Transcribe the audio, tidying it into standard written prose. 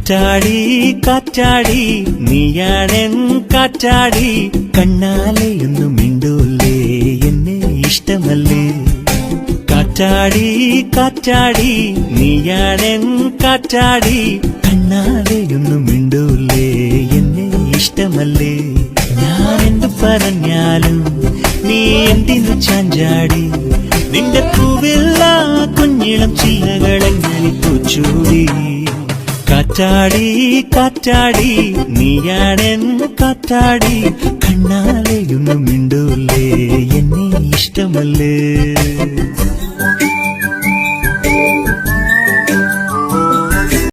കാറ്റാടി കാറ്റാടി നീയാണെൻ കാറ്റാടി കണ്ണാലെയൊന്നും മിണ്ടൂലേ എന്നെ ഇഷ്ടമല്ലേ കാറ്റാടി കാറ്റാടി നീയാണെൻ കാറ്റാടി കണ്ണാലെയൊന്നും മിണ്ടൂലേ എന്നെ ഇഷ്ടമല്ലേ ഞാൻ എന്തു പറഞ്ഞാലും നീ എന്തിനു ചാഞ്ചാടി നിന്റെ പൂവില്ല കുഞ്ഞിളം ചില്ലകളെങ്ങനെ പൂച്ചൂടി കാറ്റാടി കാറ്റാടി നീയാണെൻ കാറ്റാടി കണ്ണാലെയൊന്നും മിണ്ടൂലേ എന്നെ ഇഷ്ടമല്ലേ